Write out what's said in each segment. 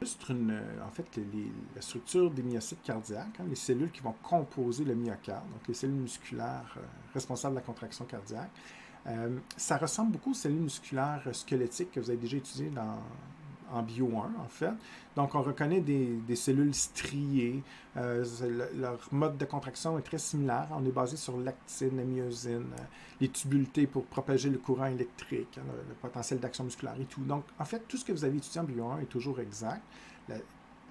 En fait, la structure des myocytes cardiaques, hein, les cellules qui vont composer le myocarde, donc les cellules musculaires responsables de la contraction cardiaque, ça ressemble beaucoup aux cellules musculaires squelettiques que vous avez déjà étudiées en bio 1, en fait. Donc, on reconnaît des cellules striées. Leur mode de contraction est très similaire. On est basé sur l'actine, la myosine, les tubules pour propager le courant électrique, hein, le potentiel d'action musculaire et tout. Donc, en fait, tout ce que vous avez étudié en bio 1 est toujours exact. La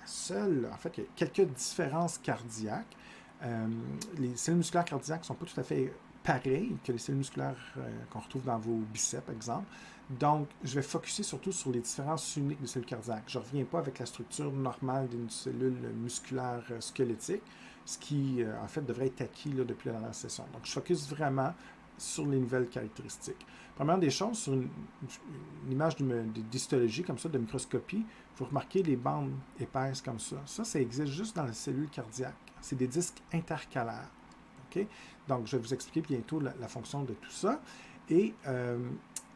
seule, en fait, il y a quelques différences cardiaques. Les cellules musculaires cardiaques ne sont pas tout à fait pareilles que les cellules musculaires qu'on retrouve dans vos biceps, par exemple. Donc, je vais focuser surtout sur les différences uniques des cellules cardiaques. Je ne reviens pas avec la structure normale d'une cellule musculaire squelettique, ce qui, en fait, devrait être acquis là, depuis la dernière session. Donc, je focus vraiment sur les nouvelles caractéristiques. Première des choses, sur une image d'histologie comme ça, de microscopie, vous remarquez les bandes épaisses comme ça. Ça existe juste dans la cellule cardiaque. C'est des disques intercalaires. Okay? Donc, je vais vous expliquer bientôt la fonction de tout ça. Et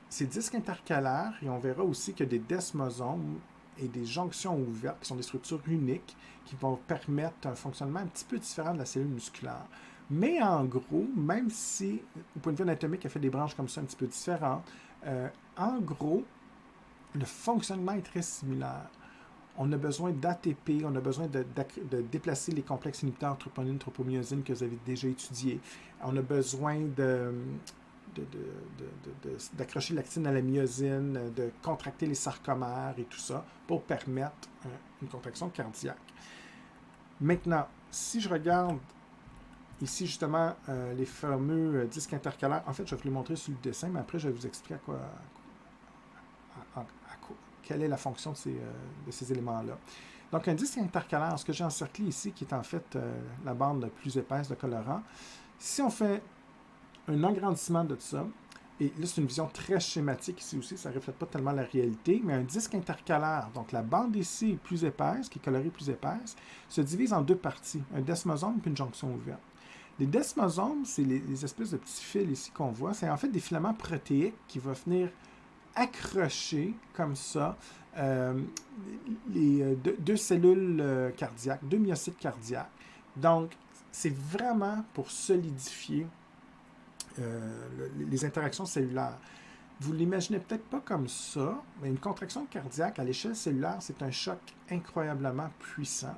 ces disques intercalaires, et on verra aussi qu'il y a des desmosomes et des jonctions ouvertes, qui sont des structures uniques, qui vont permettre un fonctionnement un petit peu différent de la cellule musculaire. Mais en gros, même si, au point de vue anatomique, elle fait des branches comme ça un petit peu différentes, en gros, le fonctionnement est très similaire. On a besoin d'ATP, on a besoin de déplacer les complexes inhibiteurs troponine, tropomyosine que vous avez déjà étudiés. On a besoin d'accrocher l'actine à la myosine, de contracter les sarcomères et tout ça pour permettre une contraction cardiaque. Maintenant, si je regarde ici justement les fameux disques intercalaires, en fait je vais vous les montrer sur le dessin, mais après je vais vous expliquer quelle est la fonction de ces éléments-là. Donc un disque intercalaire, ce que j'ai encerclé ici, qui est en fait la bande plus épaisse de colorant, si on fait un agrandissement de ça, et là c'est une vision très schématique ici aussi, ça ne reflète pas tellement la réalité, mais un disque intercalaire, donc la bande ici est plus épaisse, qui est colorée plus épaisse, se divise en deux parties, un desmosome et une jonction ouverte. Les desmosomes, c'est les espèces de petits fils ici qu'on voit, c'est en fait des filaments protéiques qui vont venir accrocher comme ça les deux cellules cardiaques, deux myocytes cardiaques. Donc, c'est vraiment pour solidifier les interactions cellulaires. Vous ne l'imaginez peut-être pas comme ça, mais une contraction cardiaque à l'échelle cellulaire, c'est un choc incroyablement puissant.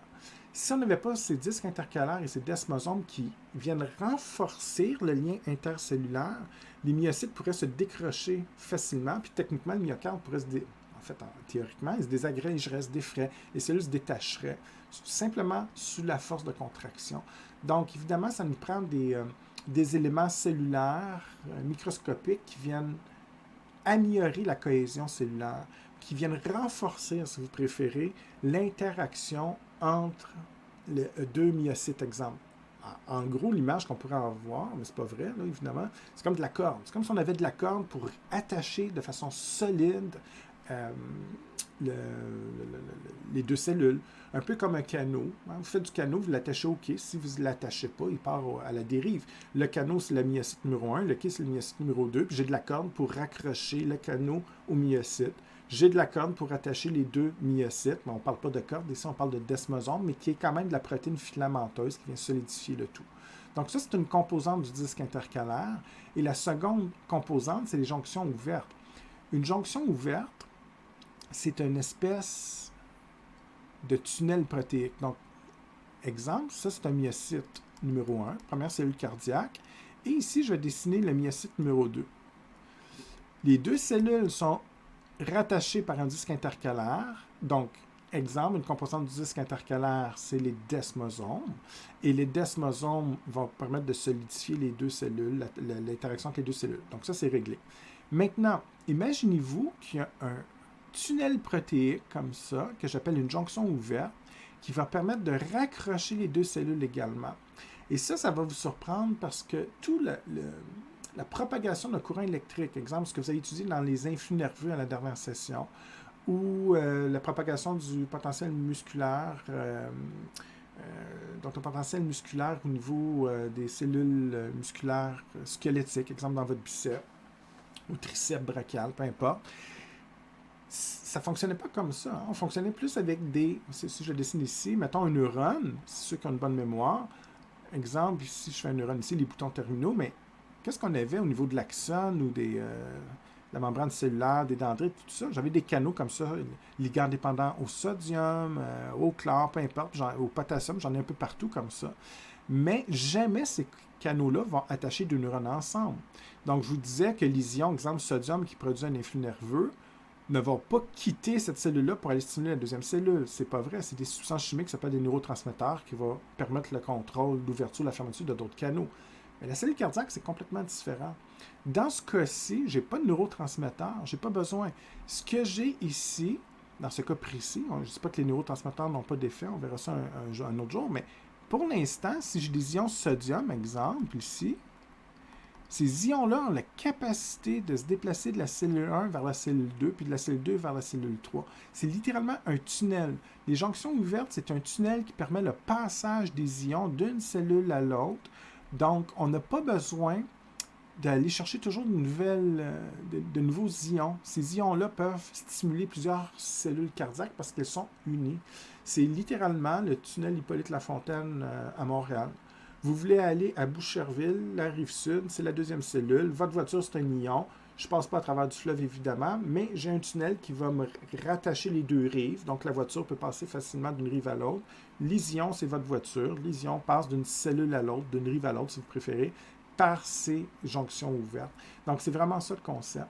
Si on n'avait pas ces disques intercalaires et ces desmosomes qui viennent renforcer le lien intercellulaire, les myocytes pourraient se décrocher facilement, puis techniquement, le myocarde pourrait théoriquement, il se désagrégerait, se défraie, les cellules se détacheraient, simplement sous la force de contraction. Donc, évidemment, ça nous prend des éléments cellulaires microscopiques qui viennent améliorer la cohésion cellulaire, qui viennent renforcer, si vous préférez, l'interaction entre les deux myocytes, exemple. En gros, l'image qu'on pourrait en voir, mais c'est pas vrai, là, évidemment, c'est comme de la corde. C'est comme si on avait de la corde pour attacher de façon solide les deux cellules, un peu comme un canot. Vous faites du canot, vous l'attachez au quai. Si vous ne l'attachez pas, il part à la dérive. Le canot, c'est le myocyte numéro 1, le quai, c'est le myocyte numéro 2, puis j'ai de la corde pour raccrocher le canot au myocyte. J'ai de la corde pour attacher les deux myocytes, mais on ne parle pas de corde, ici on parle de desmosome, mais qui est quand même de la protéine filamenteuse qui vient solidifier le tout. Donc ça, c'est une composante du disque intercalaire. Et la seconde composante, c'est les jonctions ouvertes. Une jonction ouverte, c'est une espèce de tunnel protéique. Donc, exemple, ça c'est un myocyte numéro 1, première cellule cardiaque. Et ici, je vais dessiner le myocyte numéro 2. Les deux cellules sont rattachées par un disque intercalaire. Donc, exemple, une composante du disque intercalaire, c'est les desmosomes. Et les desmosomes vont permettre de solidifier les deux cellules, l'interaction entre les deux cellules. Donc, ça, c'est réglé. Maintenant, imaginez-vous qu'il y a un tunnel protéique comme ça, que j'appelle une jonction ouverte, qui va permettre de raccrocher les deux cellules également. Et ça va vous surprendre parce que tout la propagation de courant électrique, exemple, ce que vous avez étudié dans les influx nerveux à la dernière session, ou la propagation du potentiel musculaire, donc le potentiel musculaire au niveau des cellules musculaires squelettiques, exemple dans votre biceps, ou triceps brachial, peu importe. ça ne fonctionnait pas comme ça. Hein. On fonctionnait plus avec des... Si je dessine ici, mettons un neurone, ceux qui ont une bonne mémoire. Exemple, ici, je fais un neurone ici, les boutons terminaux, mais qu'est-ce qu'on avait au niveau de l'axone ou la membrane cellulaire, des dendrites, tout ça? J'avais des canaux comme ça, ligands dépendants au sodium, au chlore, peu importe, au potassium, j'en ai un peu partout comme ça. Mais jamais ces canaux-là vont attacher deux neurones ensemble. Donc, je vous disais que les ions, exemple sodium qui produit un influx nerveux, ne vont pas quitter cette cellule-là pour aller stimuler la deuxième cellule. C'est pas vrai. C'est des substances chimiques qui s'appellent des neurotransmetteurs qui vont permettre le contrôle, l'ouverture, la fermeture de d'autres canaux. Mais la cellule cardiaque, c'est complètement différent. Dans ce cas-ci, je n'ai pas de neurotransmetteurs, je n'ai pas besoin. Ce que j'ai ici, dans ce cas précis, je ne dis pas que les neurotransmetteurs n'ont pas d'effet, on verra ça un autre jour, mais pour l'instant, si j'ai des ions sodium, exemple, ici, ces ions-là ont la capacité de se déplacer de la cellule 1 vers la cellule 2, puis de la cellule 2 vers la cellule 3. C'est littéralement un tunnel. Les jonctions ouvertes, c'est un tunnel qui permet le passage des ions d'une cellule à l'autre. Donc, on n'a pas besoin d'aller chercher toujours de nouveaux ions. Ces ions-là peuvent stimuler plusieurs cellules cardiaques parce qu'elles sont unies. C'est littéralement le tunnel Hippolyte-Lafontaine à Montréal. Vous voulez aller à Boucherville, la rive sud, c'est la deuxième cellule. Votre voiture, c'est un ion. Je ne passe pas à travers du fleuve, évidemment, mais j'ai un tunnel qui va me rattacher les deux rives. Donc, la voiture peut passer facilement d'une rive à l'autre. Les ions, c'est votre voiture. Les ions passent d'une cellule à l'autre, d'une rive à l'autre, si vous préférez, par ces jonctions ouvertes. Donc, c'est vraiment ça le concept.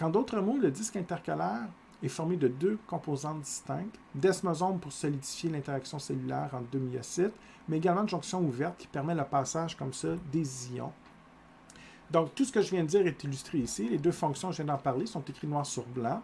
En d'autres mots, le disque intercalaire est formé de deux composantes distinctes, desmosomes pour solidifier l'interaction cellulaire entre deux myocytes, mais également une jonction ouverte qui permet le passage comme ça des ions. Donc, tout ce que je viens de dire est illustré ici. Les deux fonctions, je viens d'en parler, sont écrites noir sur blanc.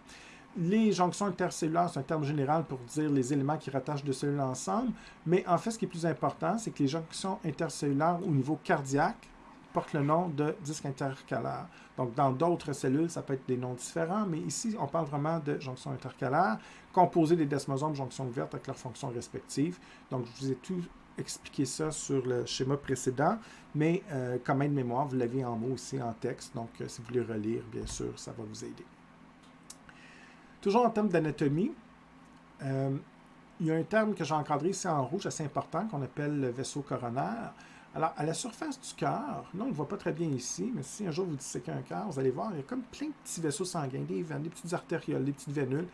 Les jonctions intercellulaires, c'est un terme général pour dire les éléments qui rattachent deux cellules ensemble, mais en fait, ce qui est plus important, c'est que les jonctions intercellulaires au niveau cardiaque portent le nom de disque intercalaire. Donc, dans d'autres cellules, ça peut être des noms différents, mais ici, on parle vraiment de jonctions intercalaires, composées des desmosomes, jonctions ouvertes avec leurs fonctions respectives. Donc, je vous ai tout expliqué ça sur le schéma précédent, mais comme aide-mémoire, vous l'avez en mots aussi, en texte. Donc, si vous voulez relire, bien sûr, ça va vous aider. Toujours en termes d'anatomie, il y a un terme que j'ai encadré ici en rouge assez important qu'on appelle le vaisseau coronaire. Alors, à la surface du cœur, là, on ne le voit pas très bien ici, mais si un jour vous disséquez un cœur, vous allez voir, il y a comme plein de petits vaisseaux sanguins, des veines, des petites artérioles, des petites vénules,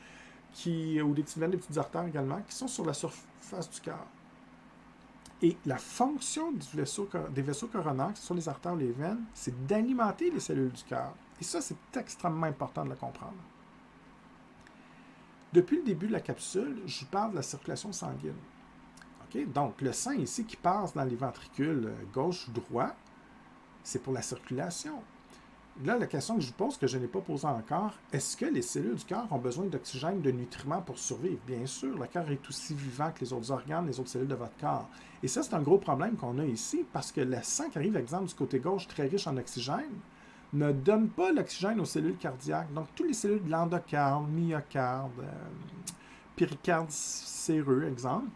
ou des petites veines, des petites artères également, qui sont sur la surface du cœur. Et la fonction des vaisseaux coronaires, que ce sont les artères ou les veines, c'est d'alimenter les cellules du cœur. Et ça, c'est extrêmement important de le comprendre. Depuis le début de la capsule, je vous parle de la circulation sanguine. Okay? Donc, le sang ici qui passe dans les ventricules gauche ou droit, c'est pour la circulation. Là, la question que je vous pose, que je n'ai pas posée encore, est-ce que les cellules du cœur ont besoin d'oxygène, de nutriments pour survivre? Bien sûr, le cœur est aussi vivant que les autres organes, les autres cellules de votre corps. Et ça, c'est un gros problème qu'on a ici, parce que le sang qui arrive, par exemple, du côté gauche, très riche en oxygène, ne donne pas l'oxygène aux cellules cardiaques. Donc, toutes les cellules de l'endocarde, myocarde, péricarde séreux, exemple,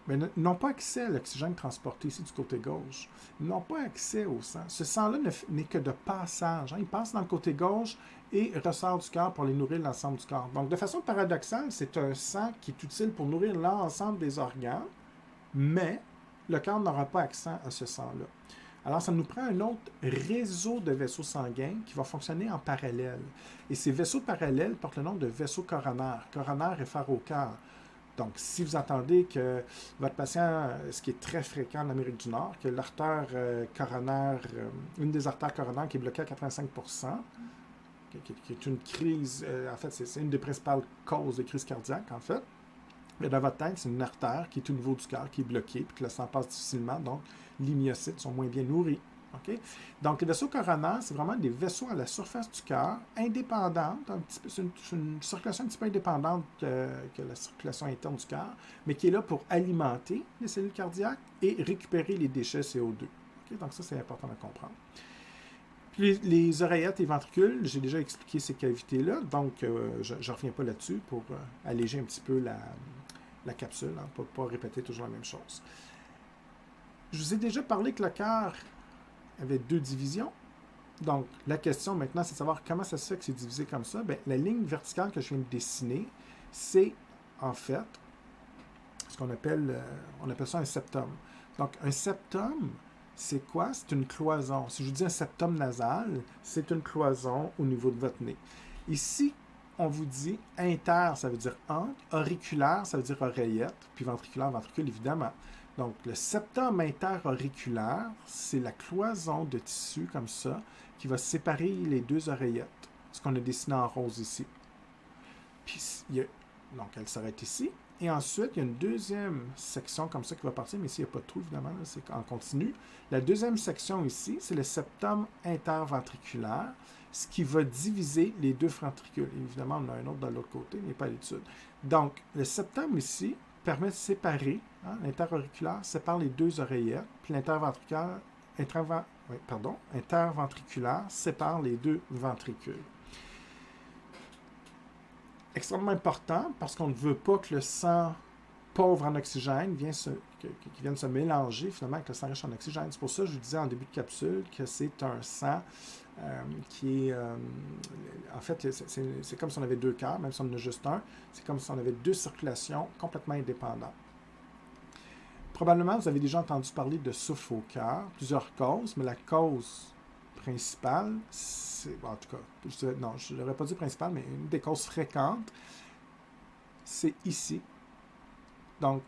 mais n'ont pas accès à l'oxygène transporté ici du côté gauche. Ils n'ont pas accès au sang. Ce sang-là n'est que de passage. Hein. Il passe dans le côté gauche et ressort du cœur pour aller nourrir l'ensemble du corps. Donc, de façon paradoxale, c'est un sang qui est utile pour nourrir l'ensemble des organes, mais le cœur n'aura pas accès à ce sang-là. Alors, ça nous prend un autre réseau de vaisseaux sanguins qui va fonctionner en parallèle. Et ces vaisseaux parallèles portent le nom de vaisseaux coronaires. Coronaire réfère au cœur. Donc, si vous entendez que votre patient, ce qui est très fréquent en Amérique du Nord, que l'artère coronaire, une des artères coronaires qui est bloquée à 85%, qui est une crise, en fait, c'est une des principales causes de crise cardiaque, en fait. Mais dans votre tête, c'est une artère qui est au niveau du cœur, qui est bloquée, puis que le sang passe difficilement, donc les myocytes sont moins bien nourris. Okay? Donc, les vaisseaux coronaires, c'est vraiment des vaisseaux à la surface du cœur, indépendantes, c'est une circulation un petit peu indépendante que la circulation interne du cœur, mais qui est là pour alimenter les cellules cardiaques et récupérer les déchets CO2. Okay? Donc, ça, c'est important de comprendre. Puis les oreillettes et ventricules, j'ai déjà expliqué ces cavités-là, donc je ne reviens pas là-dessus pour alléger un petit peu la capsule, hein, pour ne pas répéter toujours la même chose. Je vous ai déjà parlé que le cœur avait deux divisions. Donc, la question maintenant, c'est de savoir comment ça se fait que c'est divisé comme ça. Bien, la ligne verticale que je viens de dessiner, c'est en fait ce qu'on appelle, on appelle ça un septum. Donc, un septum, c'est quoi? C'est une cloison. Si je vous dis un septum nasal, c'est une cloison au niveau de votre nez. Ici, on vous dit inter, ça veut dire entre, auriculaire, ça veut dire oreillette, puis ventriculaire, ventricule, évidemment. Donc, le septum interauriculaire, c'est la cloison de tissu comme ça qui va séparer les deux oreillettes, ce qu'on a dessiné en rose ici. Puis, donc, elle s'arrête ici. Et ensuite, il y a une deuxième section comme ça qui va partir, mais ici, il n'y a pas de trou, évidemment, c'est en continu. La deuxième section ici, c'est le septum interventriculaire, ce qui va diviser les deux ventricules. Évidemment, on a un autre de l'autre côté, mais pas à l'étude. Donc, le septum ici permet de séparer, l'interauriculaire sépare les deux oreillettes, puis l'interventriculaire sépare les deux ventricules. Extrêmement important parce qu'on ne veut pas que le sang pauvre en oxygène vienne se mélanger finalement avec le sang riche en oxygène. C'est pour ça que je vous disais en début de capsule que c'est un sang qui est... en fait, c'est comme si on avait deux cœurs, même si on en a juste un. C'est comme si on avait deux circulations complètement indépendantes. Probablement, vous avez déjà entendu parler de souffle au cœur, plusieurs causes, mais la cause principale, en tout cas, je n'aurais pas dit principale, mais une des causes fréquentes, c'est ici. Donc,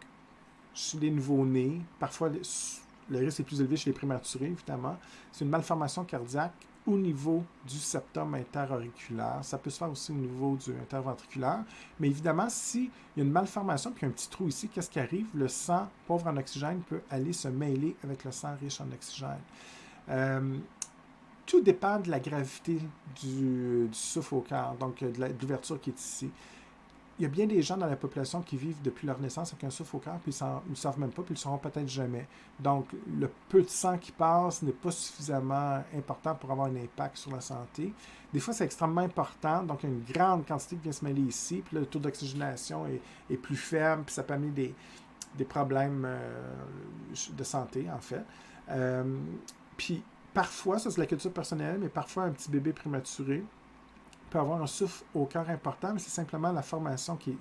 chez les nouveau-nés, parfois le risque est plus élevé chez les prématurés, évidemment. C'est une malformation cardiaque au niveau du septum interauriculaire. Ça peut se faire aussi au niveau du interventriculaire. Mais évidemment, s'il y a une malformation puis un petit trou ici, qu'est-ce qui arrive? Le sang pauvre en oxygène peut aller se mêler avec le sang riche en oxygène. Tout dépend de la gravité du souffle au cœur, donc de l'ouverture qui est ici. Il y a bien des gens dans la population qui vivent depuis leur naissance avec un souffle au cœur, puis ils ne savent même pas, puis ils ne le sauront peut-être jamais. Donc, le peu de sang qui passe n'est pas suffisamment important pour avoir un impact sur la santé. Des fois, c'est extrêmement important, donc il y a une grande quantité qui vient se mêler ici, puis là, le taux d'oxygénation est plus faible, puis ça peut amener des problèmes de santé, en fait. Puis, parfois, ça c'est la culture personnelle, mais parfois un petit bébé prématuré peut avoir un souffle au cœur important, mais c'est simplement la formation qui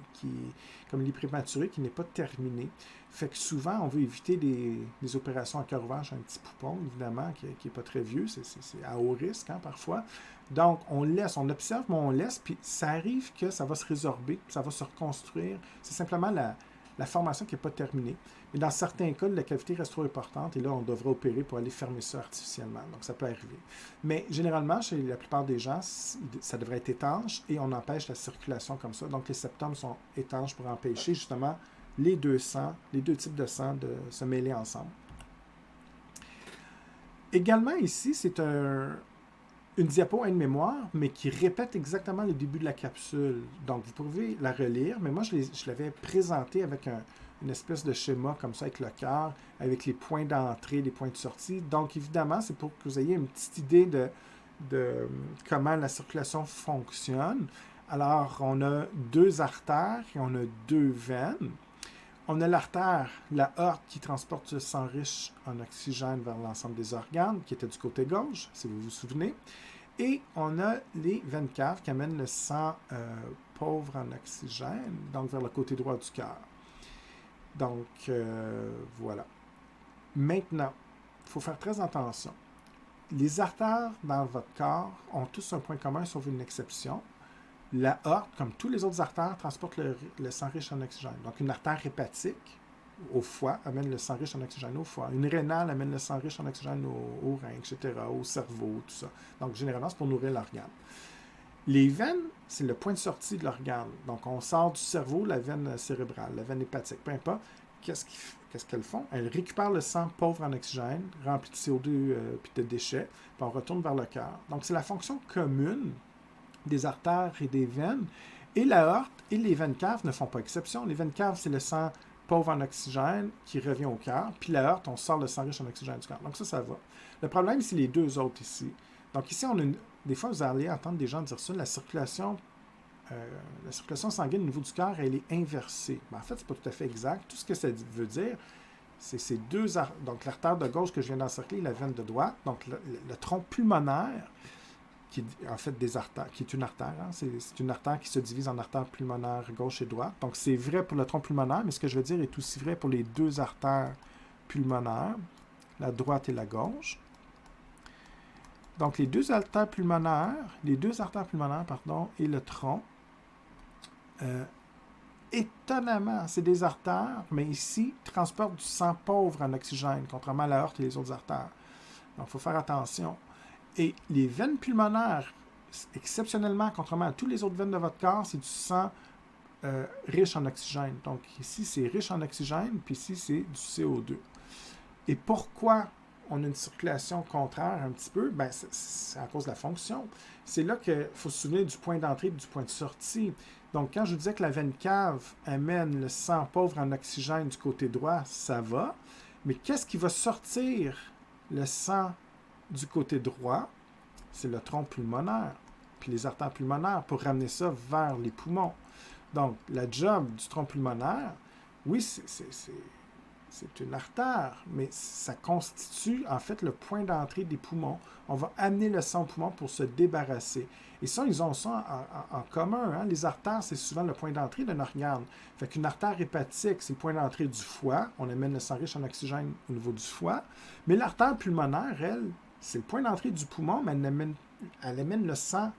comme il est prématuré, qui n'est pas terminée. Fait que souvent, on veut éviter des opérations à cœur ouvert chez un petit poupon, évidemment, qui n'est pas très vieux, c'est à haut risque, parfois. Donc, on observe, mais on laisse, puis ça arrive que ça va se résorber, ça va se reconstruire. C'est simplement la formation qui n'est pas terminée. Mais dans certains cas, la cavité reste trop importante et là, on devrait opérer pour aller fermer ça artificiellement. Donc, ça peut arriver. Mais généralement, chez la plupart des gens, ça devrait être étanche et on empêche la circulation comme ça. Donc, les septums sont étanches pour empêcher justement les deux types de sang de se mêler ensemble. Également, ici, c'est une diapo aide-mémoire, mais qui répète exactement le début de la capsule. Donc, vous pouvez la relire, mais moi, je l'avais présentée avec une espèce de schéma comme ça, avec le cœur, avec les points d'entrée, les points de sortie. Donc, évidemment, c'est pour que vous ayez une petite idée de comment la circulation fonctionne. Alors, on a deux artères et on a deux veines. On a l'artère, la aorte, qui transporte le sang riche en oxygène vers l'ensemble des organes, qui était du côté gauche, si vous vous souvenez. Et on a les veines caves qui amènent le sang pauvre en oxygène, donc vers le côté droit du cœur. Donc, voilà. Maintenant, il faut faire très attention. Les artères dans votre corps ont tous un point commun, sauf une exception. La aorte, comme tous les autres artères, transporte le sang riche en oxygène. Donc, une artère hépatique au foie amène le sang riche en oxygène au foie. Une rénale amène le sang riche en oxygène au rein, etc., au cerveau, tout ça. Donc, généralement, c'est pour nourrir l'organe. Les veines, c'est le point de sortie de l'organe. Donc, on sort du cerveau, la veine cérébrale, la veine hépatique, peu importe. Qu'est-ce qu'elles font? Elles récupèrent le sang pauvre en oxygène, rempli de CO2 puis de déchets, puis on retourne vers le cœur. Donc, c'est la fonction commune des artères et des veines. Et l'aorte et les veines caves ne font pas exception. Les veines caves, c'est le sang pauvre en oxygène qui revient au cœur. Puis l'aorte, on sort le sang riche en oxygène du cœur. Donc ça va. Le problème, c'est les deux autres ici. Donc ici, on a des fois, vous allez entendre des gens dire ça, la circulation sanguine au niveau du cœur, elle est inversée. Mais en fait, ce n'est pas tout à fait exact. Tout ce que ça veut dire, c'est ces donc l'artère de gauche que je viens d'encercler, la veine de droite, donc le tronc pulmonaire, qui est en fait des artères, qui est une artère, hein, c'est une artère qui se divise en artères pulmonaires gauche et droite. Donc c'est vrai pour le tronc pulmonaire, mais ce que je veux dire est aussi vrai pour les deux artères pulmonaires, la droite et la gauche. Donc les deux artères pulmonaires, pardon, et le tronc, étonnamment, c'est des artères, mais ici, transportent du sang pauvre en oxygène, contrairement à l'aorte et les autres artères. Donc, il faut faire attention. Et les veines pulmonaires, exceptionnellement, contrairement à toutes les autres veines de votre corps, c'est du sang riche en oxygène. Donc, ici, c'est riche en oxygène, puis ici, c'est du CO2. Et pourquoi on a une circulation contraire un petit peu? Ben, c'est à cause de la fonction. C'est là qu'il faut se souvenir du point d'entrée et du point de sortie. Donc, quand je vous disais que la veine cave amène le sang pauvre en oxygène du côté droit, ça va. Mais qu'est-ce qui va sortir le sang du côté droit? C'est le tronc pulmonaire, puis les artères pulmonaires pour ramener ça vers les poumons. Donc, la job du tronc pulmonaire, oui, c'est une artère, mais ça constitue en fait le point d'entrée des poumons. On va amener le sang au poumon pour se débarrasser. Et ça, ils ont ça en commun. Hein? Les artères, c'est souvent le point d'entrée d'un organe. Fait qu'une artère hépatique, c'est le point d'entrée du foie. On amène le sang riche en oxygène au niveau du foie. Mais l'artère pulmonaire, elle, c'est le point d'entrée du poumon, mais elle amène le sang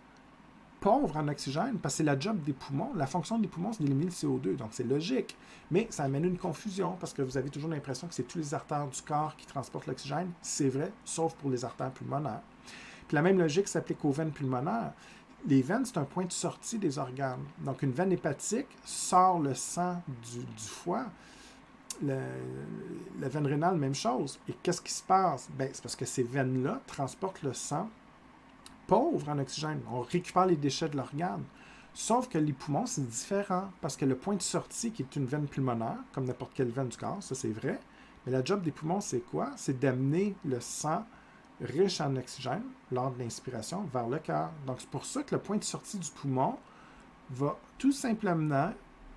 pauvre en oxygène, parce que c'est la job des poumons. La fonction des poumons, c'est d'éliminer le CO2, donc c'est logique. Mais ça amène une confusion, parce que vous avez toujours l'impression que c'est tous les artères du corps qui transportent l'oxygène. C'est vrai, sauf pour les artères pulmonaires. Puis la même logique s'applique aux veines pulmonaires. Les veines, c'est un point de sortie des organes. Donc une veine hépatique sort le sang du foie. La veine rénale, même chose. Et qu'est-ce qui se passe? Ben, c'est parce que ces veines-là transportent le sang pauvre en oxygène. On récupère les déchets de l'organe. Sauf que les poumons, c'est différent, parce que le point de sortie, qui est une veine pulmonaire, comme n'importe quelle veine du corps, ça c'est vrai, mais la job des poumons, c'est quoi? C'est d'amener le sang riche en oxygène, lors de l'inspiration, vers le cœur. Donc c'est pour ça que le point de sortie du poumon va tout simplement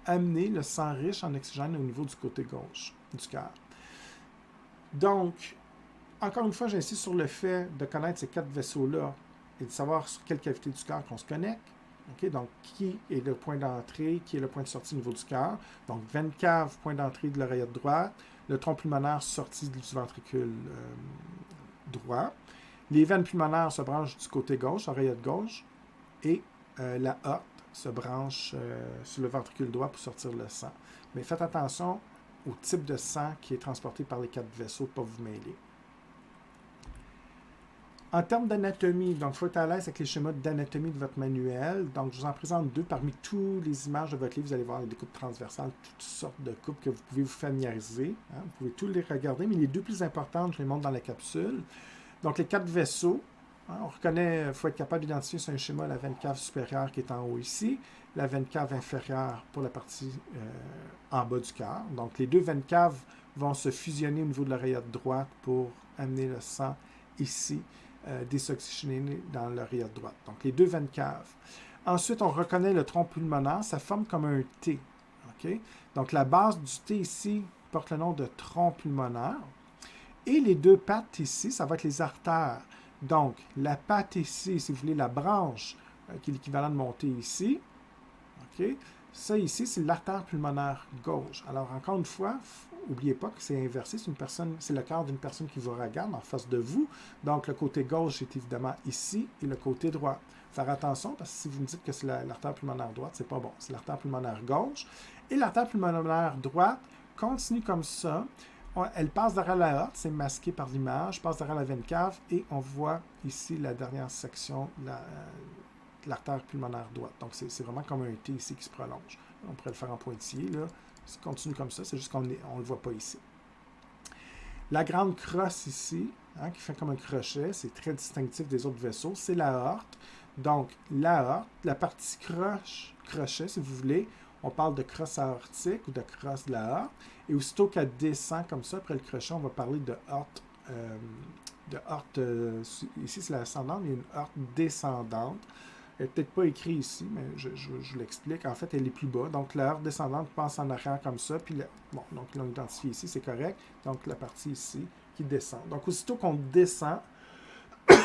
amener le sang riche en oxygène au niveau du côté gauche du cœur. Donc, encore une fois, j'insiste sur le fait de connaître ces 4 vaisseaux-là et de savoir sur quelle cavité du cœur qu'on se connecte. Okay? Donc, qui est le point d'entrée, qui est le point de sortie au niveau du cœur. Donc, veine cave, point d'entrée de l'oreillette droite. Le tronc pulmonaire, sortie du ventricule droit. Les veines pulmonaires se branchent du côté gauche, oreillette gauche. Et la aorte se branche sur le ventricule droit pour sortir le sang. Mais faites attention au type de sang qui est transporté par les 4 vaisseaux, pas vous mêler. En termes d'anatomie, donc il faut être à l'aise avec les schémas d'anatomie de votre manuel. Donc, je vous en présente 2 parmi toutes les images de votre livre. Vous allez voir des coupes transversales, toutes sortes de coupes que vous pouvez vous familiariser. Hein. Vous pouvez tous les regarder, mais les 2 plus importantes, je les montre dans la capsule. Donc, les 4 vaisseaux. Hein, on reconnaît, il faut être capable d'identifier sur un schéma la veine cave supérieure qui est en haut ici, la veine cave inférieure pour la partie en bas du cœur. Donc, les 2 veines caves vont se fusionner au niveau de l'oreillette droite pour amener le sang ici. Désoxygéné dans l'oreillette droite. Donc, les 2 veines caves. Ensuite, on reconnaît le tronc pulmonaire. Ça forme comme un T. Okay? Donc, la base du T ici porte le nom de tronc pulmonaire. Et les 2 pattes ici, ça va être les artères. Donc, la patte ici, si vous voulez, la branche, qui est l'équivalent de mon T ici. Okay? Ça ici, c'est l'artère pulmonaire gauche. Alors, encore une fois, n'oubliez pas que c'est inversé, c'est le cœur d'une personne qui vous regarde en face de vous. Donc, le côté gauche est évidemment ici et le côté droit. Faire attention, parce que si vous me dites que c'est l'artère pulmonaire droite, c'est pas bon. C'est l'artère pulmonaire gauche. Et l'artère pulmonaire droite continue comme ça. Elle passe derrière la aorte, c'est masqué par l'image, passe derrière la veine cave et on voit ici la dernière section de l'artère pulmonaire droite. Donc, c'est vraiment comme un T ici qui se prolonge. On pourrait le faire en pointillé, là. Ça continue comme ça, c'est juste qu'on ne le voit pas ici. La grande crosse ici, hein, qui fait comme un crochet, c'est très distinctif des autres vaisseaux, c'est l'aorte. Donc, l'aorte, la partie crochet, si vous voulez, on parle de crosse aortique ou de crosse de l'aorte. Et aussitôt qu'elle descend comme ça, après le crochet, on va parler de horte. Ici, c'est l'ascendante, il y a une horte descendante. Elle n'est peut-être pas écrite ici, mais je l'explique. En fait, elle est plus bas. Donc, la heurte descendante passe en arrière comme ça. Puis, bon, donc, l'on identifie ici, c'est correct. Donc, la partie ici qui descend. Donc, aussitôt qu'on descend, je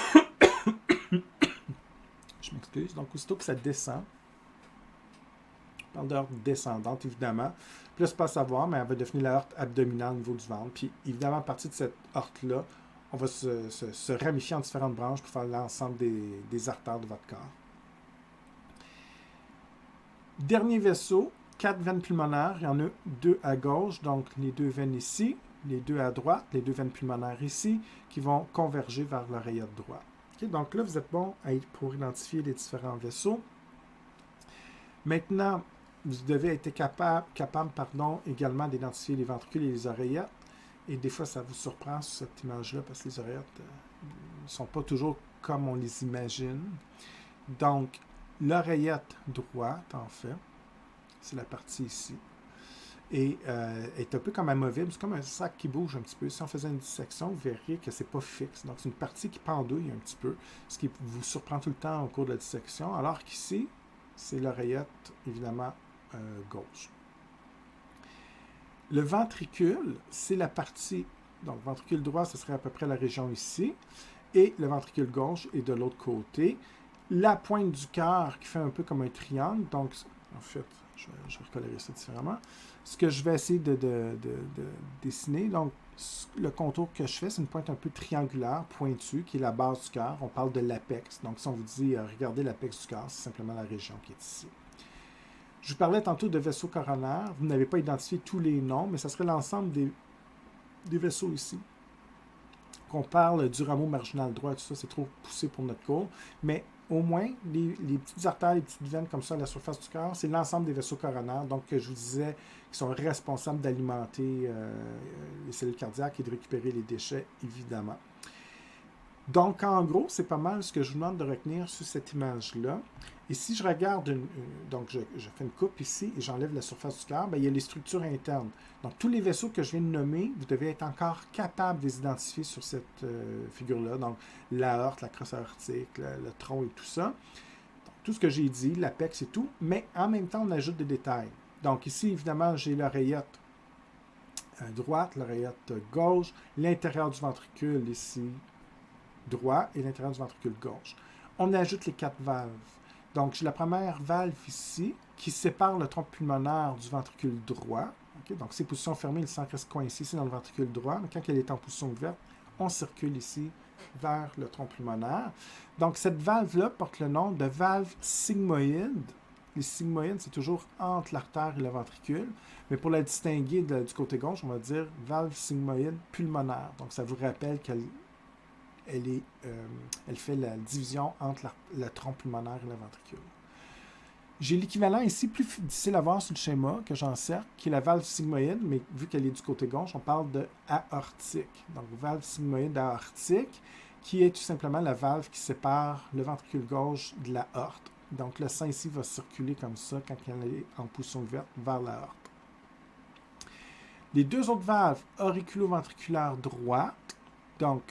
m'excuse. Donc, aussitôt que ça descend, on parle de heurte descendante, évidemment. Puis là, c'est pas à savoir, mais elle va devenir la heurte abdominale au niveau du ventre. Puis, évidemment, à partir de cette heurte-là, on va se ramifier en différentes branches pour faire l'ensemble des artères de votre corps. Dernier vaisseau, 4 veines pulmonaires. Il y en a 2 à gauche, donc les 2 veines ici, les 2 à droite, les 2 veines pulmonaires ici, qui vont converger vers l'oreillette droite. Okay, donc là, vous êtes bon pour identifier les différents vaisseaux. Maintenant, vous devez être capable également d'identifier les ventricules et les oreillettes. Et des fois, ça vous surprend sur cette image-là, parce que les oreillettes ne sont pas toujours comme on les imagine. Donc, l'oreillette droite, en fait, c'est la partie ici, et est un peu comme amovible. C'est comme un sac qui bouge un petit peu. Si on faisait une dissection, vous verriez que c'est pas fixe. Donc, c'est une partie qui pendouille un petit peu, ce qui vous surprend tout le temps au cours de la dissection, alors qu'ici, c'est l'oreillette, évidemment, gauche. Le ventricule, c'est la partie, donc ventricule droit, ce serait à peu près la région ici, et le ventricule gauche est de l'autre côté. La pointe du cœur qui fait un peu comme un triangle, donc en fait, je vais recolorer ça différemment. Ce que je vais essayer de dessiner, donc le contour que je fais, c'est une pointe un peu triangulaire, pointue, qui est la base du cœur. On parle de l'apex. Donc si on vous dit regardez l'apex du cœur, c'est simplement la région qui est ici. Je vous parlais tantôt de vaisseaux coronaires. Vous n'avez pas identifié tous les noms, mais ça serait l'ensemble des vaisseaux ici. Qu'on parle du rameau marginal droit, tout ça, c'est trop poussé pour notre cours. Mais au moins, les petites artères, les petites veines comme ça à la surface du cœur, c'est l'ensemble des vaisseaux coronaires, donc que je vous disais, qui sont responsables d'alimenter les cellules cardiaques et de récupérer les déchets, évidemment. Donc, en gros, c'est pas mal ce que je vous demande de retenir sur cette image-là. Et si je regarde, donc je fais une coupe ici et j'enlève la surface du cœur, bien, il y a les structures internes. Donc, tous les vaisseaux que je viens de nommer, vous devez être encore capable de les identifier sur cette figure-là. Donc, l'aorte, la crosse aortique, le tronc et tout ça. Donc, tout ce que j'ai dit, l'apex et tout, mais en même temps, on ajoute des détails. Donc, ici, évidemment, j'ai l'oreillette droite, l'oreillette gauche, l'intérieur du ventricule ici, droit, et l'intérieur du ventricule gauche. On ajoute les 4 valves. Donc, j'ai la première valve ici qui sépare le tronc pulmonaire du ventricule droit. Okay? Donc, c'est position fermée, le sang reste coincé ici dans le ventricule droit. Mais quand elle est en position ouverte, on circule ici vers le tronc pulmonaire. Donc, cette valve-là porte le nom de valve sigmoïde. Les sigmoïdes, c'est toujours entre l'artère et le ventricule. Mais pour la distinguer du côté gauche, on va dire valve sigmoïde pulmonaire. Donc, ça vous rappelle qu'elle fait la division entre le tronc pulmonaire et le ventricule. J'ai l'équivalent ici, plus difficile à voir sur le schéma que j'encercle, qui est la valve sigmoïde, mais vu qu'elle est du côté gauche, on parle de aortique. Donc, valve sigmoïde aortique, qui est tout simplement la valve qui sépare le ventricule gauche de l'aorte. Donc, le sang ici va circuler comme ça quand elle est en position ouverte vers l'aorte. Les 2 autres valves, auriculo-ventriculaire droite, donc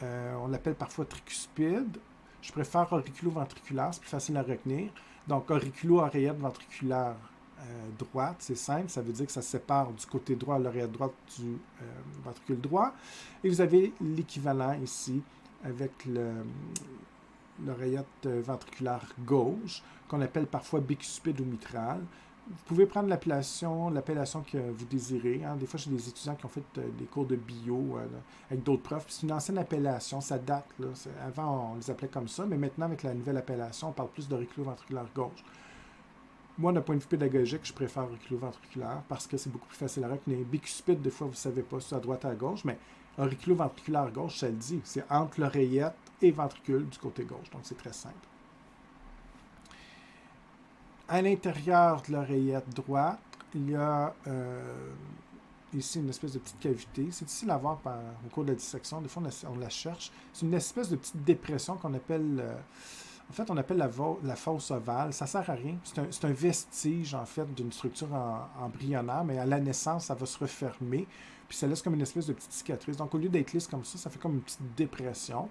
on l'appelle parfois tricuspide. Je préfère auriculo-ventriculaire, c'est plus facile à retenir. Donc, auriculo-oreillette ventriculaire droite, c'est simple. Ça veut dire que ça sépare du côté droit l'oreillette droite du ventricule droit. Et vous avez l'équivalent ici avec l'oreillette ventriculaire gauche, qu'on appelle parfois bicuspide ou mitrale. Vous pouvez prendre l'appellation que vous désirez. Hein. Des fois, j'ai des étudiants qui ont fait des cours de bio avec d'autres profs. C'est une ancienne appellation, ça date. Là. Avant, on les appelait comme ça, mais maintenant, avec la nouvelle appellation, on parle plus d'auriculo-ventriculaire gauche. Moi, d'un point de vue pédagogique, je préfère auriculo-ventriculaire parce que c'est beaucoup plus facile à retenir. Bicuspide, des fois, vous ne savez pas si c'est à droite ou à gauche, mais auriculo-ventriculaire gauche, ça le dit. C'est entre l'oreillette et ventricule du côté gauche. Donc, c'est très simple. À l'intérieur de l'oreillette droite, il y a ici une espèce de petite cavité. C'est difficile à voir au cours de la dissection. Des fois, on la cherche. C'est une espèce de petite dépression qu'on appelle... en fait, on appelle la fosse ovale. Ça ne sert à rien. C'est un vestige, en fait, d'une structure embryonnaire, mais à la naissance, ça va se refermer. Puis ça laisse comme une espèce de petite cicatrice. Donc, au lieu d'être lisse comme ça fait comme une petite dépression.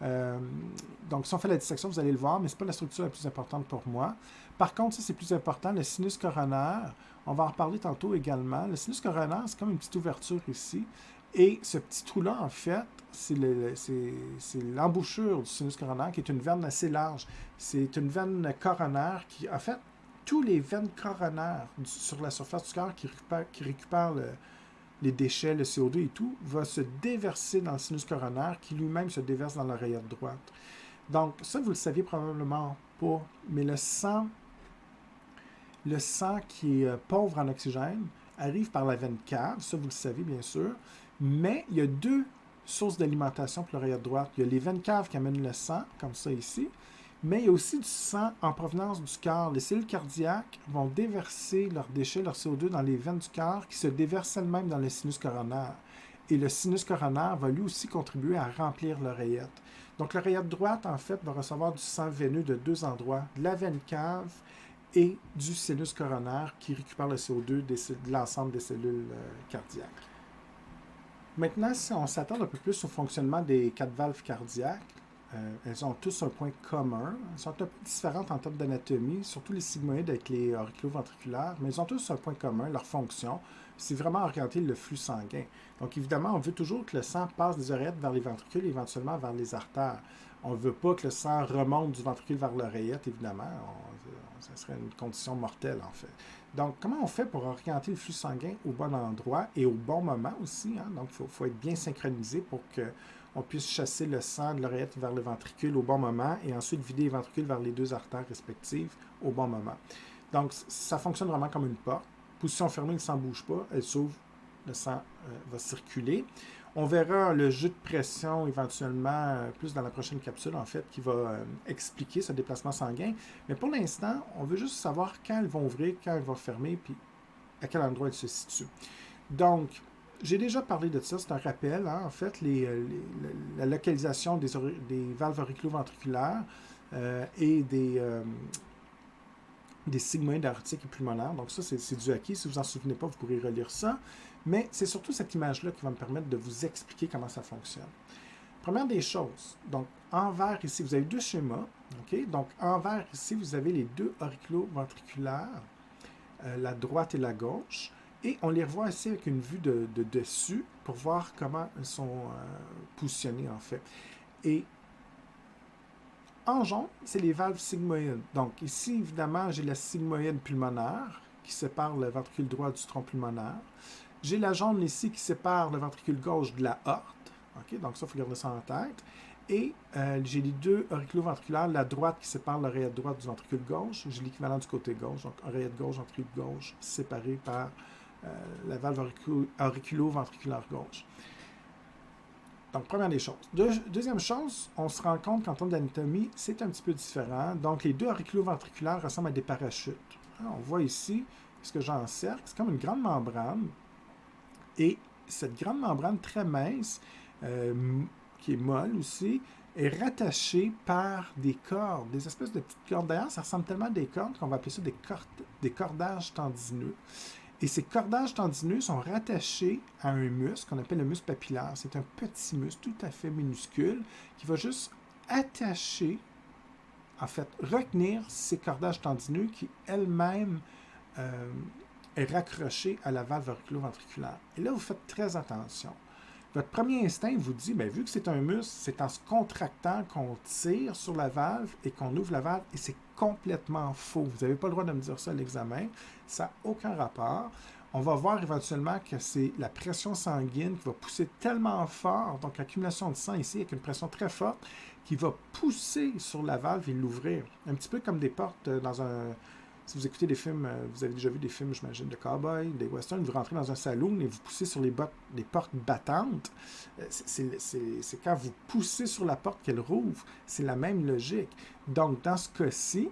Donc, si on fait la dissection, vous allez le voir, mais ce n'est pas la structure la plus importante pour moi. Par contre, ça, c'est plus important, le sinus coronaire. On va en reparler tantôt également. Le sinus coronaire, c'est comme une petite ouverture ici. Et ce petit trou-là, en fait, c'est l'embouchure du sinus coronaire, qui est une veine assez large. C'est une veine coronaire qui, en fait, tous les veines coronaires sur la surface du cœur qui récupèrent les déchets, le CO2 et tout, va se déverser dans le sinus coronaire qui lui-même se déverse dans l'oreillette droite. Donc, ça, vous le saviez probablement pas, mais le sang qui est pauvre en oxygène arrive par la veine cave, ça, vous le savez bien sûr, mais il y a deux sources d'alimentation pour l'oreillette droite. Il y a les veines caves qui amènent le sang, comme ça ici, mais il y a aussi du sang en provenance du cœur. Les cellules cardiaques vont déverser leurs déchets, leur CO2 dans les veines du cœur qui se déversent elles-mêmes dans le sinus coronaire. Et le sinus coronaire va lui aussi contribuer à remplir l'oreillette. Donc l'oreillette droite, en fait, va recevoir du sang veineux de deux endroits, de la veine cave et du sinus coronaire qui récupère le CO2 de l'ensemble des cellules cardiaques. Maintenant, si on s'attarde un peu plus au fonctionnement des 4 valves cardiaques, elles ont tous un point commun. Elles sont un peu différentes en termes d'anatomie, surtout les sigmoïdes avec les auriculoventriculaires, mais elles ont tous un point commun, leur fonction, c'est vraiment orienter le flux sanguin. Donc évidemment, on veut toujours que le sang passe des oreillettes vers les ventricules et éventuellement vers les artères. On ne veut pas que le sang remonte du ventricule vers l'oreillette, évidemment. Ça serait une condition mortelle, en fait. Donc, comment on fait pour orienter le flux sanguin au bon endroit et au bon moment aussi? Hein? Donc, il faut être bien synchronisé pour qu'on puisse chasser le sang de l'oreillette vers le ventricule au bon moment et ensuite vider les ventricules vers les deux artères respectives au bon moment. Donc, ça fonctionne vraiment comme une porte. Position fermée, le sang ne bouge pas, elle s'ouvre, le sang va circuler. On verra le jeu de pression éventuellement plus dans la prochaine capsule, en fait, qui va expliquer ce déplacement sanguin. Mais pour l'instant, on veut juste savoir quand elles vont ouvrir, quand elles vont fermer, puis à quel endroit elles se situent. Donc, j'ai déjà parlé de ça, c'est un rappel, hein, en fait, la localisation des valves auriculoventriculaires et des sigmoïdes aortiques et pulmonaires. Donc ça, c'est du acquis. Si vous n'en souvenez pas, vous pourrez relire ça. Mais c'est surtout cette image-là qui va me permettre de vous expliquer comment ça fonctionne. Première des choses, donc en vert ici, vous avez deux schémas. Okay? Donc en vert ici, vous avez les deux auriculoventriculaires, la droite et la gauche. Et on les revoit ici avec une vue de dessus pour voir comment elles sont positionnées en fait. Et en jaune, c'est les valves sigmoïdes. Donc ici, évidemment, j'ai la sigmoïde pulmonaire qui sépare le ventricule droit du tronc pulmonaire. J'ai la jaune ici qui sépare le ventricule gauche de la aorte. Okay? Donc ça, il faut garder ça en tête. Et j'ai les deux auriculoventriculaires, la droite qui sépare l'oreillette droite du ventricule gauche. J'ai l'équivalent du côté gauche, donc oreillette gauche, ventricule gauche, séparé par la valve auriculoventriculaire gauche. Donc, première des choses. Deuxième chose, on se rend compte qu'en termes d'anatomie, c'est un petit peu différent. Donc, les deux auriculoventriculaires ressemblent à des parachutes. Alors, on voit ici ce que j'encercle. C'est comme une grande membrane. Et cette grande membrane très mince, qui est molle aussi, est rattachée par des cordes, des espèces de petites cordes. D'ailleurs, ça ressemble tellement à des cordes qu'on va appeler ça des cordages tendineux. Et ces cordages tendineux sont rattachés à un muscle qu'on appelle le muscle papillaire. C'est un petit muscle tout à fait minuscule qui va juste attacher, en fait, retenir ces cordages tendineux qui elle-même est raccrochée à la valve auriculoventriculaire. Et là, vous faites très attention. Votre premier instinct vous dit, bien, vu que c'est un muscle, c'est en se contractant qu'on tire sur la valve et qu'on ouvre la valve, et c'est complètement faux. Vous n'avez pas le droit de me dire ça à l'examen. Ça n'a aucun rapport. On va voir éventuellement que c'est la pression sanguine qui va pousser tellement fort, donc l'accumulation de sang ici avec une pression très forte, qui va pousser sur la valve et l'ouvrir. Un petit peu comme des portes dans un... Si vous écoutez des films, vous avez déjà vu des films, j'imagine, de cow-boy, des westerns, vous rentrez dans un saloon et vous poussez sur les portes battantes. C'est quand vous poussez sur la porte qu'elle rouvre. C'est la même logique. Donc, dans ce cas-ci,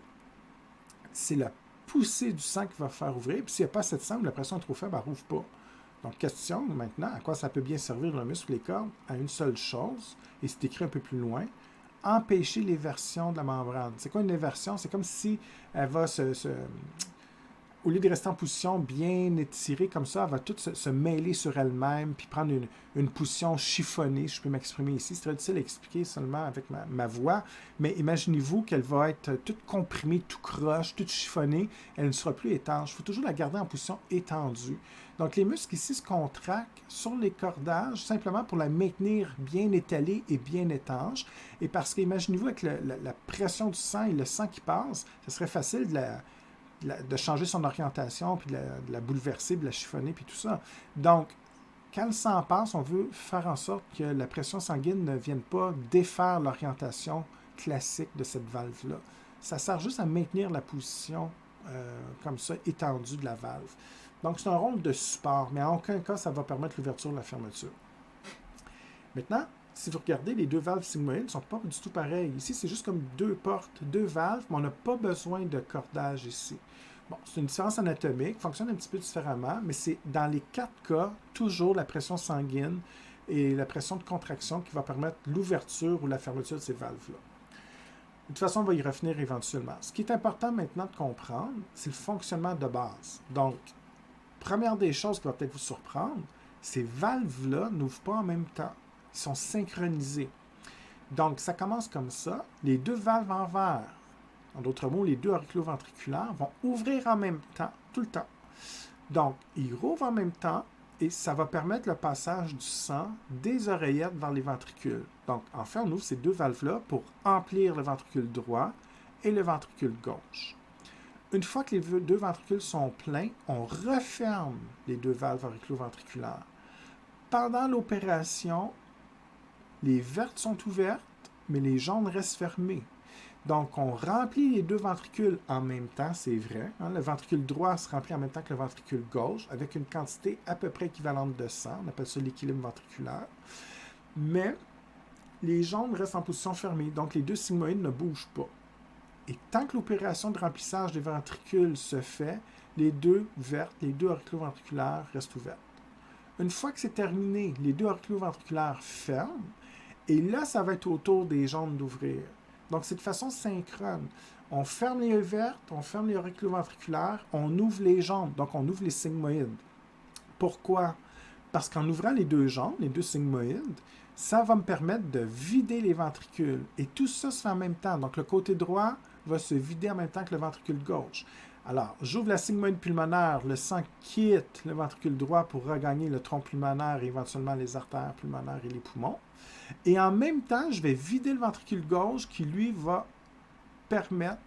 c'est la poussée du sang qui va faire ouvrir. Puis s'il n'y a pas assez de sang, la pression est trop faible, elle ne rouvre pas. Donc, question maintenant, à quoi ça peut bien servir le muscle et les cordes? À une seule chose, et c'est écrit un peu plus loin, empêcher l'éversion de la membrane. C'est quoi une éversion? C'est comme si elle va au lieu de rester en position bien étirée comme ça, elle va tout se mêler sur elle-même, puis prendre une position chiffonnée, si je peux m'exprimer ici. C'est très difficile à expliquer seulement avec ma voix, mais imaginez-vous qu'elle va être toute comprimée, tout croche, toute chiffonnée, elle ne sera plus étanche. Il faut toujours la garder en position étendue. Donc les muscles ici se contractent sur les cordages, simplement pour la maintenir bien étalée et bien étanche. Et parce que, imaginez-vous, avec la pression du sang et le sang qui passe, ce serait facile de changer son orientation, puis de la bouleverser, de la chiffonner, puis tout ça. Donc, quand le sang passe, on veut faire en sorte que la pression sanguine ne vienne pas défaire l'orientation classique de cette valve-là. Ça sert juste à maintenir la position comme ça, étendue de la valve. Donc, c'est un rôle de support, mais en aucun cas, ça va permettre l'ouverture ou la fermeture. Maintenant, si vous regardez, les deux valves sigmoïdes ne sont pas du tout pareilles. Ici, c'est juste comme deux portes, deux valves, mais on n'a pas besoin de cordage ici. Bon, c'est une différence anatomique, fonctionne un petit peu différemment, mais c'est dans les quatre cas, toujours la pression sanguine et la pression de contraction qui va permettre l'ouverture ou la fermeture de ces valves-là. De toute façon, on va y revenir éventuellement. Ce qui est important maintenant de comprendre, c'est le fonctionnement de base. Donc, première des choses qui va peut-être vous surprendre, ces valves-là n'ouvrent pas en même temps. Ils sont synchronisés. Donc, ça commence comme ça. Les deux valves en verre, en d'autres mots, les deux auriculoventriculaires vont ouvrir en même temps, tout le temps. Donc, ils rouvrent en même temps et ça va permettre le passage du sang des oreillettes vers les ventricules. Donc, en fait, on ouvre ces deux valves-là pour emplir le ventricule droit et le ventricule gauche. Une fois que les deux ventricules sont pleins, on referme les deux valves auriculoventriculaires. Pendant l'opération, les vertes sont ouvertes, mais les jaunes restent fermées. Donc, on remplit les deux ventricules en même temps, c'est vrai. Hein? Le ventricule droit se remplit en même temps que le ventricule gauche, avec une quantité à peu près équivalente de sang. On appelle ça l'équilibre ventriculaire. Mais les jaunes restent en position fermée, donc les deux sigmoïdes ne bougent pas. Et tant que l'opération de remplissage des ventricules se fait, les deux vertes, les deux auriculoventriculaires restent ouvertes. Une fois que c'est terminé, les deux auriculoventriculaires ferment, et là, ça va être au tour des jaunes d'ouvrir. Donc, c'est de façon synchrone. On ferme les vertes, on ferme les auriculoventriculaires, on ouvre les jaunes, donc on ouvre les sigmoïdes. Pourquoi? Parce qu'en ouvrant les deux jaunes, les deux sigmoïdes, ça va me permettre de vider les ventricules. Et tout ça se fait en même temps. Donc, le côté droit va se vider en même temps que le ventricule gauche. Alors, j'ouvre la sigmoïde pulmonaire, le sang quitte le ventricule droit pour regagner le tronc pulmonaire et éventuellement les artères pulmonaires et les poumons. Et en même temps, je vais vider le ventricule gauche qui, lui, va permettre,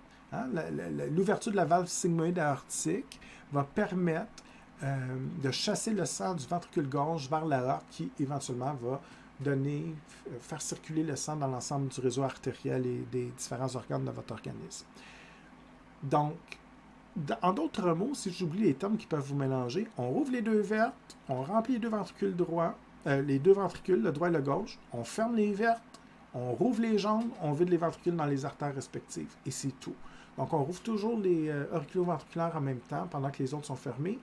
l'ouverture de la valve sigmoïde aortique va permettre de chasser le sang du ventricule gauche vers l'aorte qui, éventuellement, va faire circuler le sang dans l'ensemble du réseau artériel et des différents organes de votre organisme. Donc, en d'autres mots, si j'oublie les termes qui peuvent vous mélanger, on ouvre les deux vertes, on remplit les deux ventricules droits, les deux ventricules, le droit et le gauche, on ferme les vertes, on rouvre les jaunes, on vide les ventricules dans les artères respectives, et c'est tout. Donc, on rouvre toujours les auriculoventriculaires en même temps, pendant que les autres sont fermés,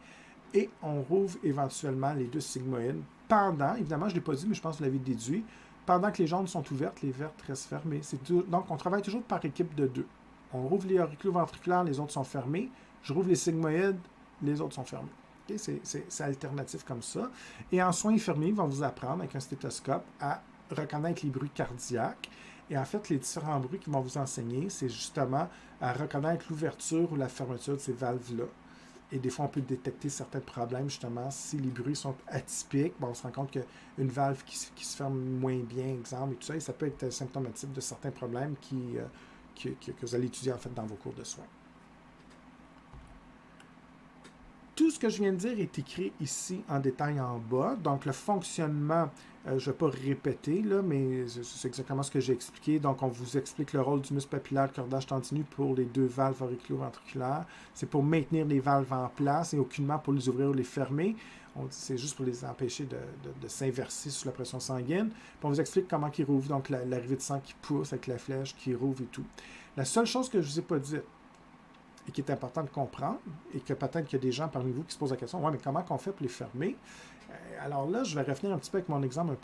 et on rouvre éventuellement les deux sigmoïdes pendant, évidemment, je ne l'ai pas dit, mais je pense que vous l'avez déduit, pendant que les jaunes sont ouvertes, les vertes restent fermées. Donc, on travaille toujours par équipe de deux. On rouvre les auriculoventriculaires, les autres sont fermés. Je rouvre les sigmoïdes, les autres sont fermés. Okay? C'est alternatif comme ça. Et en soins infirmiers, ils vont vous apprendre avec un stéthoscope à reconnaître les bruits cardiaques. Et en fait, les différents bruits qu'ils vont vous enseigner, c'est justement à reconnaître l'ouverture ou la fermeture de ces valves-là. Et des fois, on peut détecter certains problèmes, justement, si les bruits sont atypiques. Bon, on se rend compte qu'une valve qui se ferme moins bien, exemple, et tout ça, et ça peut être symptomatique de certains problèmes que vous allez étudier, en fait, dans vos cours de soins. Tout ce que je viens de dire est écrit ici en détail en bas. Donc, le fonctionnement, je ne vais pas répéter, là, mais c'est exactement ce que j'ai expliqué. Donc, on vous explique le rôle du muscle papillaire, le cordage tendineux pour les deux valves auriculoventriculaires. C'est pour maintenir les valves en place et aucunement pour les ouvrir ou les fermer. C'est juste pour les empêcher de s'inverser sous la pression sanguine. Puis on vous explique comment ils rouvrent, donc l'arrivée de sang qui pousse avec la flèche, qui rouvre et tout. La seule chose que je ne vous ai pas dite, et qui est important de comprendre, et que peut-être qu'il y a des gens parmi vous qui se posent la question, « Ouais, mais comment on fait pour les fermer? » Alors là, je vais revenir un petit peu avec mon exemple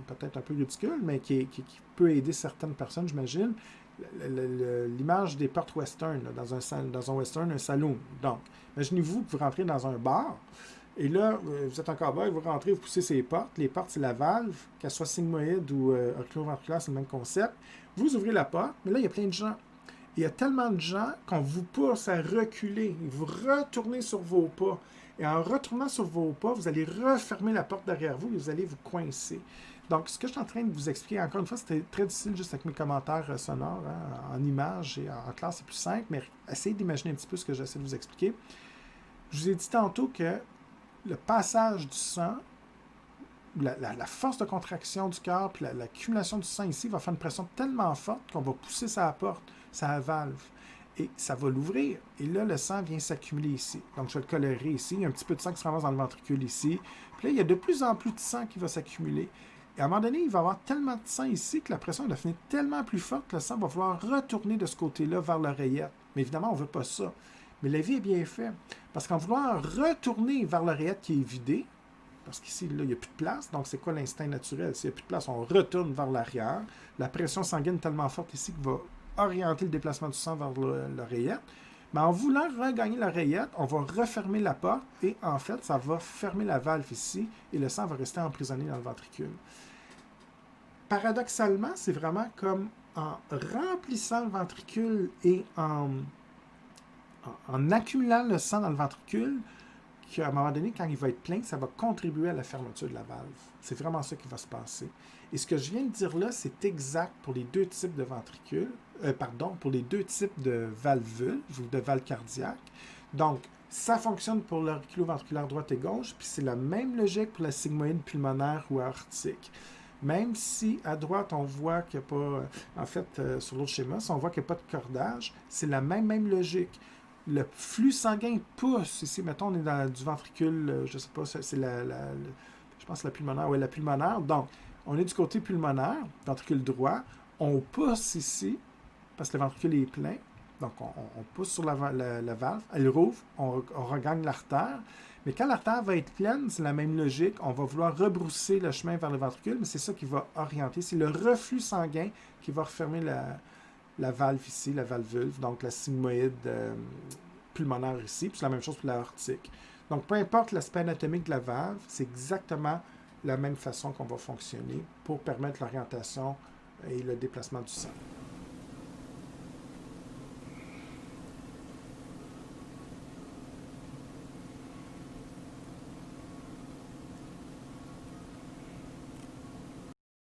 peut-être un peu ridicule, mais qui peut aider certaines personnes, j'imagine. l'image des portes western, là, dans un western, un saloon. Donc, imaginez-vous que vous rentrez dans un bar, et là, vous êtes un cowboy, vous rentrez, vous poussez ces portes. Les portes, c'est la valve, qu'elle soit sigmoïde ou auriculo-ventriculaire, c'est le même concept. Vous ouvrez la porte, mais là, il y a plein de gens. Il y a tellement de gens qu'on vous pousse à reculer. Vous retournez sur vos pas. Et en retournant sur vos pas, vous allez refermer la porte derrière vous et vous allez vous coincer. Donc, ce que je suis en train de vous expliquer, encore une fois, c'était très difficile juste avec mes commentaires sonores, hein, en images et en classe, c'est plus simple, mais essayez d'imaginer un petit peu ce que j'essaie de vous expliquer. Je vous ai dit tantôt que le passage du sang, la force de contraction du cœur, puis l'accumulation du sang ici va faire une pression tellement forte qu'on va pousser sa porte, sa valve. Et ça va l'ouvrir. Et là, le sang vient s'accumuler ici. Donc, je vais le colorer ici. Il y a un petit peu de sang qui se ramasse dans le ventricule ici. Puis là, il y a de plus en plus de sang qui va s'accumuler. Et à un moment donné, il va y avoir tellement de sang ici que la pression va devenir tellement plus forte que le sang va vouloir retourner de ce côté-là vers l'oreillette. Mais évidemment, on ne veut pas ça. Mais la vie est bien faite. Parce qu'en vouloir retourner vers l'oreillette qui est vidée, parce qu'ici, là, il n'y a plus de place. Donc, c'est quoi l'instinct naturel? S'il n'y a plus de place, on retourne vers l'arrière. La pression sanguine est tellement forte ici qu'il va orienter le déplacement du sang vers l'oreillette. Mais en voulant regagner l'oreillette, on va refermer la porte et en fait, ça va fermer la valve ici et le sang va rester emprisonné dans le ventricule. Paradoxalement, c'est vraiment comme en remplissant le ventricule et en accumulant le sang dans le ventricule qu'à un moment donné, quand il va être plein, ça va contribuer à la fermeture de la valve. C'est vraiment ça qui va se passer. Et ce que je viens de dire là, c'est exact pour les deux types de ventricules, pour les deux types de valvules ou de valves cardiaques. Donc, ça fonctionne pour l'auriculo-ventriculaire droite et gauche, puis c'est la même logique pour la sigmoïde pulmonaire ou aortique. Même si à droite, on voit qu'il n'y a pas, en fait, sur l'autre schéma, si on voit qu'il n'y a pas de cordage, c'est la même logique. Le flux sanguin pousse. Ici, mettons, on est dans du ventricule, je ne sais pas, c'est je pense la pulmonaire. Oui, la pulmonaire. Donc, on est du côté pulmonaire, ventricule droit. On pousse ici, parce que le ventricule est plein. Donc, on pousse sur la valve, elle rouvre, on regagne l'artère. Mais quand l'artère va être pleine, c'est la même logique. On va vouloir rebrousser le chemin vers le ventricule, mais c'est ça qui va orienter. C'est le reflux sanguin qui va refermer la valve ici, la valvule, donc la sigmoïde pulmonaire ici, puis c'est la même chose pour l'aortique. Donc, peu importe l'aspect anatomique de la valve, c'est exactement la même façon qu'on va fonctionner pour permettre l'orientation et le déplacement du sang.